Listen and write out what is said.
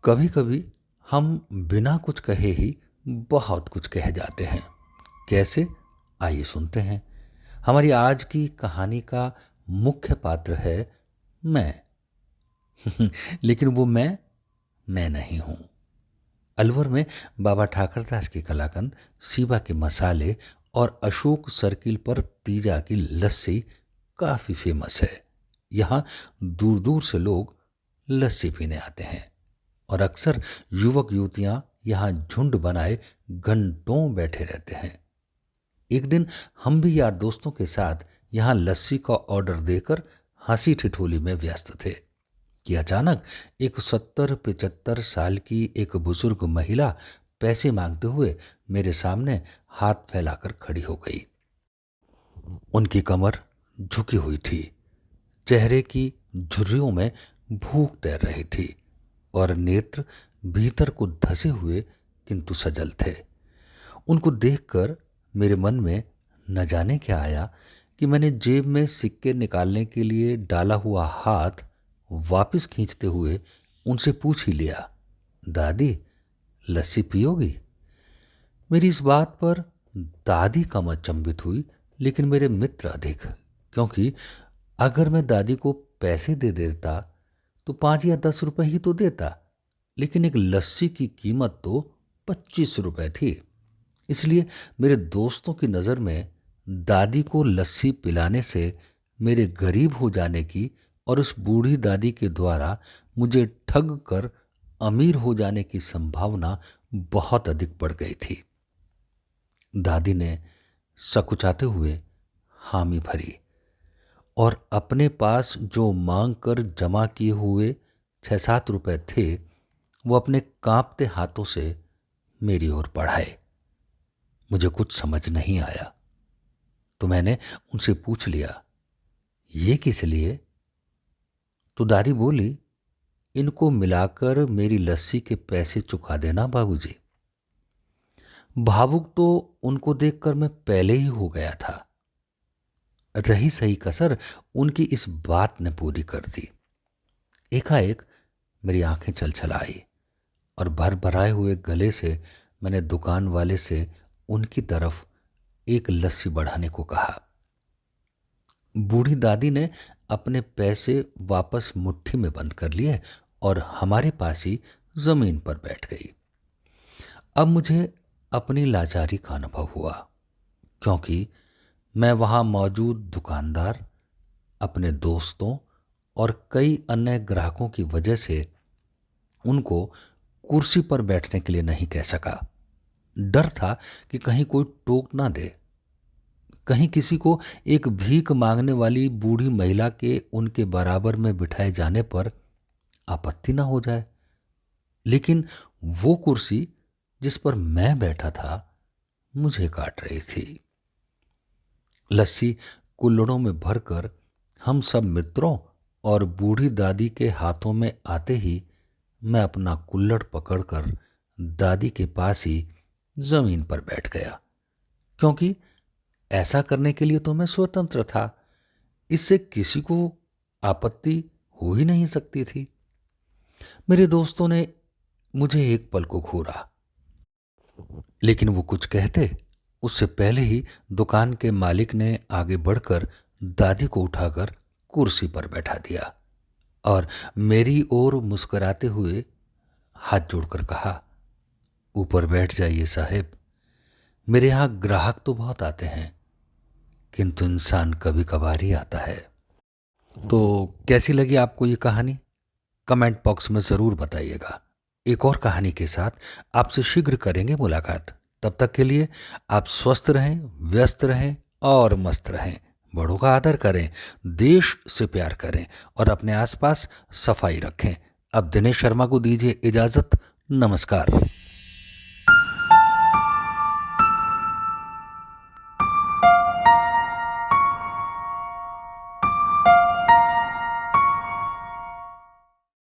कभी कभी हम बिना कुछ कहे ही बहुत कुछ कह जाते हैं। कैसे? आइए सुनते हैं। हमारी आज की कहानी का मुख्य पात्र है मैं। लेकिन वो मैं नहीं हूं। अलवर में बाबा ठाकरदास की कलाकंद, शिवा के मसाले और अशोक सर्किल पर तीजा की लस्सी काफी फेमस है। यहाँ दूर दूर से लोग लस्सी पीने आते हैं और अक्सर युवक युवतियां यहाँ झुंड बनाए घंटों बैठे रहते हैं। एक दिन हम भी यार दोस्तों के साथ यहाँ लस्सी का ऑर्डर देकर हंसी ठिठोली में व्यस्त थे कि अचानक एक 70-75 साल की एक बुजुर्ग महिला पैसे मांगते हुए मेरे सामने हाथ फैलाकर खड़ी हो गई। उनकी कमर झुकी हुई थी, चेहरे की झुर्रियों में भूख तैर रही थी और नेत्र भीतर को धसे हुए किंतु सजल थे। उनको देखकर मेरे मन में न जाने क्या आया कि मैंने जेब में सिक्के निकालने के लिए डाला हुआ हाथ वापस खींचते हुए उनसे पूछ ही लिया, दादी, लस्सी पियोगी? मेरी इस बात पर दादी कम अचंभित हुई, लेकिन मेरे मित्र अधिक, क्योंकि अगर मैं दादी को पैसे दे देता तो 5 या 10 रुपए ही तो देता, लेकिन एक लस्सी की कीमत तो 25 रुपए थी। इसलिए मेरे दोस्तों की नज़र में दादी को लस्सी पिलाने से मेरे गरीब हो जाने की और उस बूढ़ी दादी के द्वारा मुझे ठग कर अमीर हो जाने की संभावना बहुत अधिक बढ़ गई थी। दादी ने सकुचाते हुए हामी भरी और अपने पास जो मांग कर जमा किए हुए 6-7 रुपए थे वो अपने कांपते हाथों से मेरी ओर बढ़ाए। मुझे कुछ समझ नहीं आया तो मैंने उनसे पूछ लिया, ये किस लिए? तो दादी बोली, इनको मिलाकर मेरी लस्सी के पैसे चुका देना बाबूजी। भावुक तो उनको देखकर मैं पहले ही हो गया था। रही सही कसर उनकी इस बात ने पूरी कर दी। एकाएक मेरी आंखें छलछलाई और भर भराए हुए गले से मैंने दुकान वाले से उनकी तरफ एक लस्सी बढ़ाने को कहा। बूढ़ी दादी ने अपने पैसे वापस मुट्ठी में बंद कर लिए और हमारे पास ही जमीन पर बैठ गई। अब मुझे अपनी लाचारी का अनुभव हुआ, क्योंकि मैं वहां मौजूद दुकानदार, अपने दोस्तों और कई अन्य ग्राहकों की वजह से उनको कुर्सी पर बैठने के लिए नहीं कह सका। डर था कि कहीं कोई टोक ना दे, कहीं किसी को एक भीख मांगने वाली बूढ़ी महिला के उनके बराबर में बिठाए जाने पर आपत्ति ना हो जाए। लेकिन वो कुर्सी जिस पर मैं बैठा था मुझे काट रही थी। लस्सी कुल्हड़ों में भरकर हम सब मित्रों और बूढ़ी दादी के हाथों में आते ही मैं अपना कुल्हड़ पकड़कर दादी के पास ही जमीन पर बैठ गया, क्योंकि ऐसा करने के लिए तो मैं स्वतंत्र था। इससे किसी को आपत्ति हो ही नहीं सकती थी। मेरे दोस्तों ने मुझे एक पल को घूरा, लेकिन वो कुछ कहते उससे पहले ही दुकान के मालिक ने आगे बढ़कर दादी को उठाकर कुर्सी पर बैठा दिया और मेरी ओर मुस्कुराते हुए हाथ जोड़कर कहा, ऊपर बैठ जाइए साहेब, मेरे यहां ग्राहक तो बहुत आते हैं, किंतु इंसान कभी कभार ही आता है। तो कैसी लगी आपको ये कहानी? कमेंट बॉक्स में ज़रूर बताइएगा। एक और कहानी के साथ आपसे शीघ्र करेंगे मुलाकात। तब तक के लिए आप स्वस्थ रहें, व्यस्त रहें और मस्त रहें। बड़ों का आदर करें, देश से प्यार करें और अपने आसपास सफाई रखें। अब दिनेश शर्मा को दीजिए इजाज़त। नमस्कार।